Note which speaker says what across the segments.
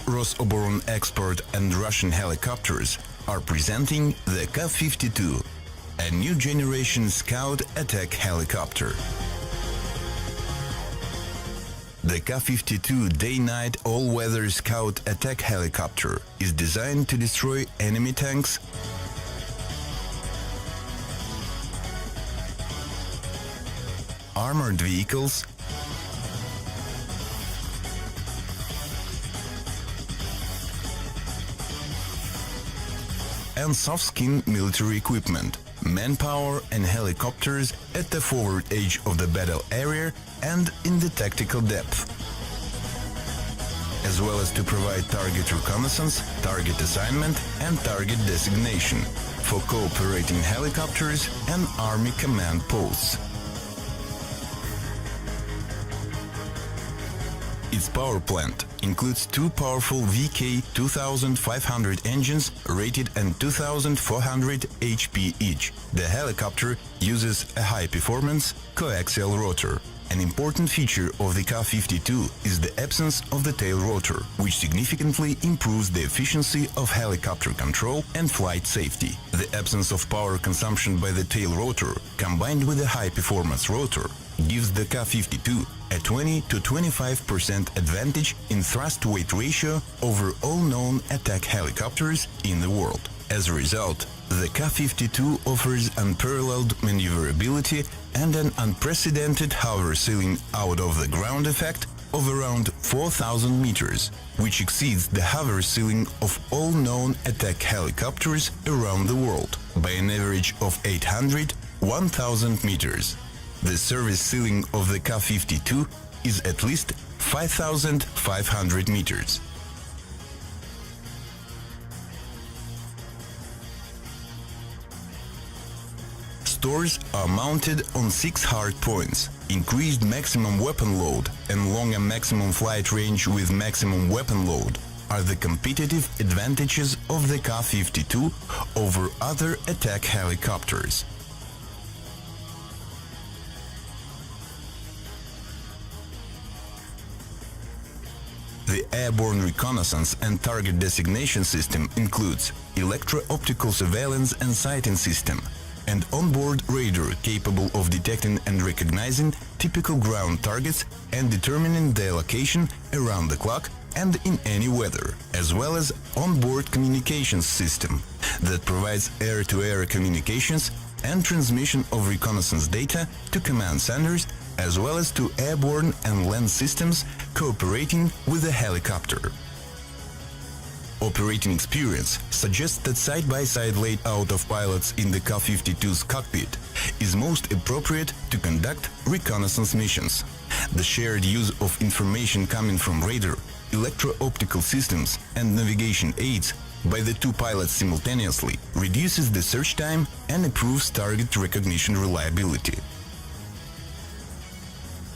Speaker 1: Rosoboron expert and Russian helicopters are presenting the Ka-52, a new generation scout attack helicopter. The Ka-52 day-night all-weather scout attack helicopter is designed to destroy enemy tanks, armored vehicles, and soft-skin military equipment, manpower and helicopters at the forward edge of the battle area and in the tactical depth, as well as to provide target reconnaissance, target assignment and target designation for cooperating helicopters and army command posts. Its power plant includes two powerful VK 2500 engines rated at 2400 HP each. The helicopter uses a high-performance coaxial rotor. An important feature of the Ka-52 is the absence of the tail rotor, which significantly improves the efficiency of helicopter control and flight safety. The absence of power consumption by the tail rotor, combined with a high-performance rotor, gives the Ka-52 a 20 to 25% advantage in thrust-weight ratio over all known attack helicopters in the world. As a result, the Ka-52 offers unparalleled maneuverability and an unprecedented hover ceiling out-of-the-ground effect of around 4,000 meters, which exceeds the hover ceiling of all known attack helicopters around the world by an average of 800–1,000 meters. The service ceiling of the Ka-52 is at least 5,500 meters. Stores are mounted on 6 hard points. Increased maximum weapon load and longer maximum flight range with maximum weapon load are the competitive advantages of the Ka-52 over other attack helicopters. The airborne reconnaissance and target designation system includes electro-optical surveillance and sighting system, and onboard radar capable of detecting and recognizing typical ground targets and determining their location around the clock and in any weather, as well as onboard communications system that provides air-to-air communications and transmission of reconnaissance data to command centers, as well as to airborne and land systems cooperating with the helicopter. Operating experience suggests that side-by-side layout of pilots in the Ka-52's cockpit is most appropriate to conduct reconnaissance missions. The shared use of information coming from radar, electro-optical systems and navigation aids by the two pilots simultaneously reduces the search time and improves target recognition reliability.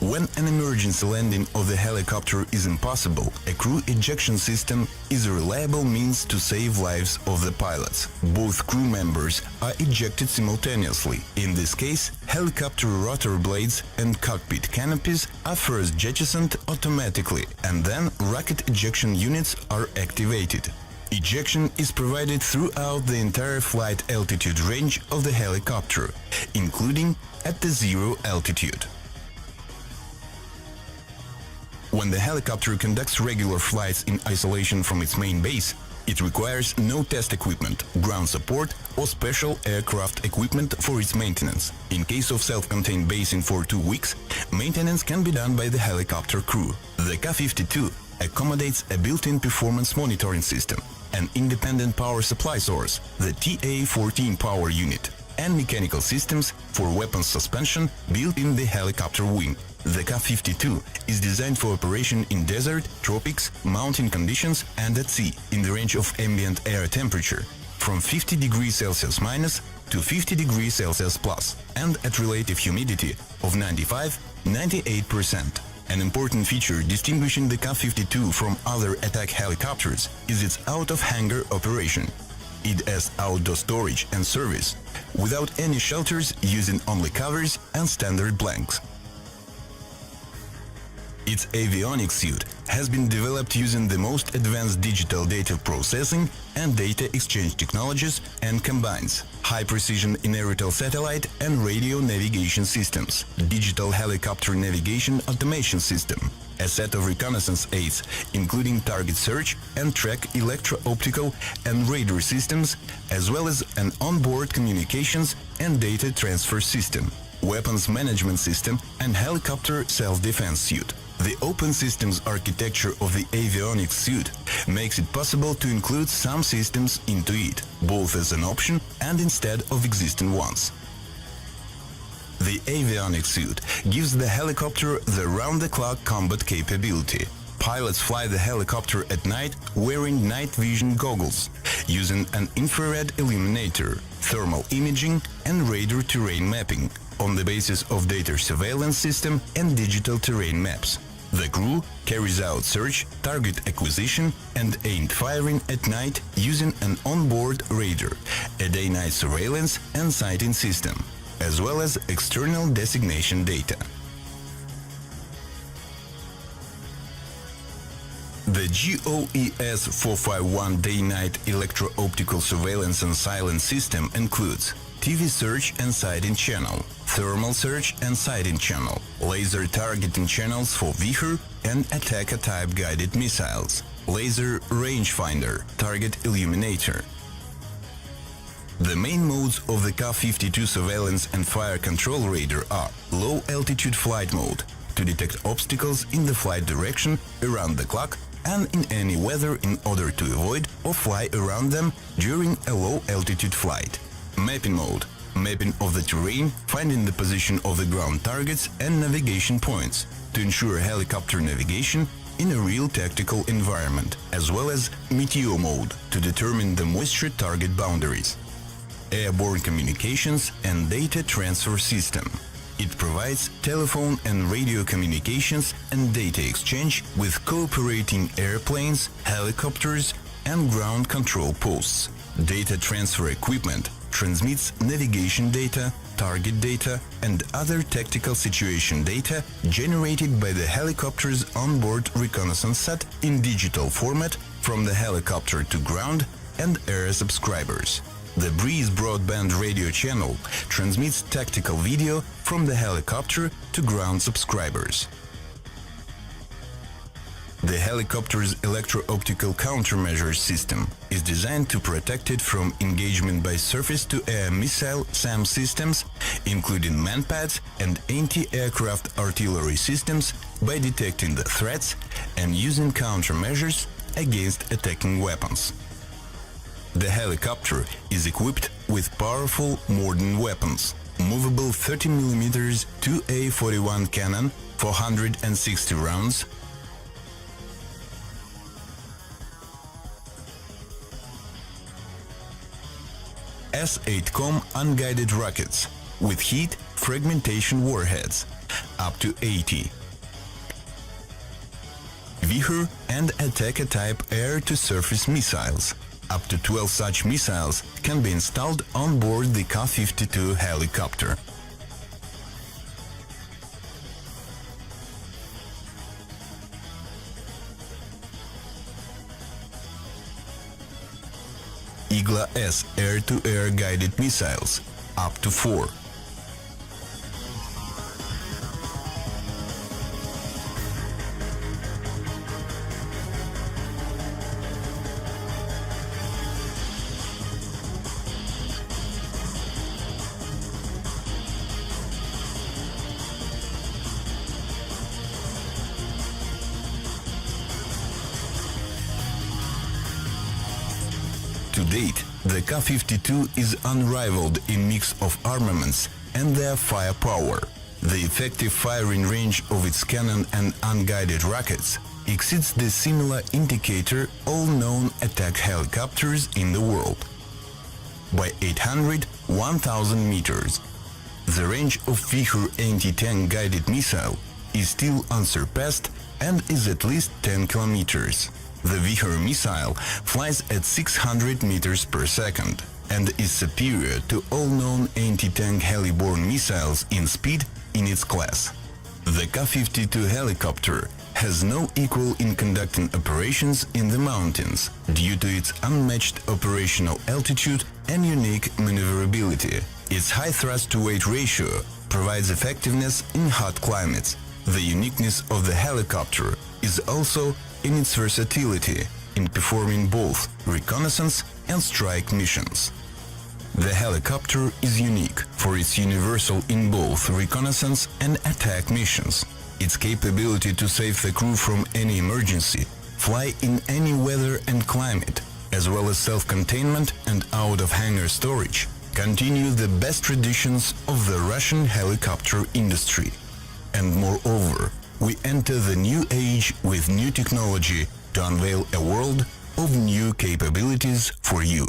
Speaker 1: When an emergency landing of the helicopter is impossible, a crew ejection system is a reliable means to save lives of the pilots. Both crew members are ejected simultaneously. In this case, helicopter rotor blades and cockpit canopies are first jettisoned automatically, and then rocket ejection units are activated. Ejection is provided throughout the entire flight altitude range of the helicopter, including at the zero altitude. When the helicopter conducts regular flights in isolation from its main base, it requires no test equipment, ground support or special aircraft equipment for its maintenance. In case of self-contained basing for 2 weeks, maintenance can be done by the helicopter crew. The Ka-52 accommodates a built-in performance monitoring system, an independent power supply source, the TA-14 power unit, and mechanical systems for weapons suspension built in the helicopter wing. The Ka-52 is designed for operation in desert, tropics, mountain conditions and at sea in the range of ambient air temperature from 50 degrees Celsius minus to 50 degrees Celsius plus and at relative humidity of 95–98%. An important feature distinguishing the Ka-52 from other attack helicopters is its out-of-hangar operation. It has outdoor storage and service without any shelters, using only covers and standard blanks. Its avionics suite has been developed using the most advanced digital data processing and data exchange technologies and combines high-precision inertial satellite and radio navigation systems, digital helicopter navigation automation system, a set of reconnaissance aids, including target search and track electro-optical and radar systems, as well as an onboard communications and data transfer system, weapons management system, and helicopter self-defense suite. The open systems architecture of the avionics suite makes it possible to include some systems into it, both as an option and instead of existing ones. The avionics suite gives the helicopter the round-the-clock combat capability. Pilots fly the helicopter at night wearing night vision goggles, using an infrared illuminator, thermal imaging, and radar terrain mapping on the basis of data surveillance system and digital terrain maps. The crew carries out search, target acquisition, and aimed firing at night using an onboard radar, a day-night surveillance and sighting system, as well as external designation data. The GOES 451 day-night electro-optical surveillance and silence system includes TV search and sighting channel, thermal search and sighting channel, laser targeting channels for Vichur and attacker-type guided missiles, laser rangefinder, target illuminator. The main modes of the Ka-52 surveillance and fire control radar are low-altitude flight mode, to detect obstacles in the flight direction around the clock and in any weather in order to avoid or fly around them during a low-altitude flight. Mapping mode, mapping of the terrain, finding the position of the ground targets and navigation points to ensure helicopter navigation in a real tactical environment, as well as meteo mode to determine the moisture target boundaries. Airborne communications and data transfer system. It provides telephone and radio communications and data exchange with cooperating airplanes, helicopters, and ground control posts. Data transfer equipment transmits navigation data, target data, and other tactical situation data generated by the helicopter's onboard reconnaissance set in digital format from the helicopter to ground and air subscribers. The Breeze broadband radio channel transmits tactical video from the helicopter to ground subscribers. The helicopter's electro-optical countermeasures system is designed to protect it from engagement by surface-to-air missile SAM systems, including manpads and anti-aircraft artillery systems, by detecting the threats and using countermeasures against attacking weapons. The helicopter is equipped with powerful modern weapons, movable 30mm 2A41 cannon, 460 rounds, S-8Com unguided rockets with heat fragmentation warheads, up to 80. Vichur and attacker-type air-to-surface missiles. Up to 12 such missiles can be installed on board the Ka-52 helicopter. Igla-S air-to-air guided missiles, up to 4. To date, the Ka-52 is unrivaled in mix of armaments and their firepower. The effective firing range of its cannon and unguided rockets exceeds the similar indicator all known attack helicopters in the world by 800-1000 meters. The range of Vichur anti-tank guided missile is still unsurpassed and is at least 10 kilometers. The Vichur missile flies at 600 meters per second and is superior to all known anti-tank heli-borne missiles in speed in its class. The Ka-52 helicopter has no equal in conducting operations in the mountains due to its unmatched operational altitude and unique maneuverability. Its high thrust-to-weight ratio provides effectiveness in hot climates. The uniqueness of the helicopter is also in its versatility in performing both reconnaissance and strike missions. The helicopter is unique for its universal in both reconnaissance and attack missions. Its capability to save the crew from any emergency, fly in any weather and climate, as well as self-containment and out-of-hangar storage, continue the best traditions of the Russian helicopter industry. And moreover, we enter the new age with new technology to unveil a world of new capabilities for you.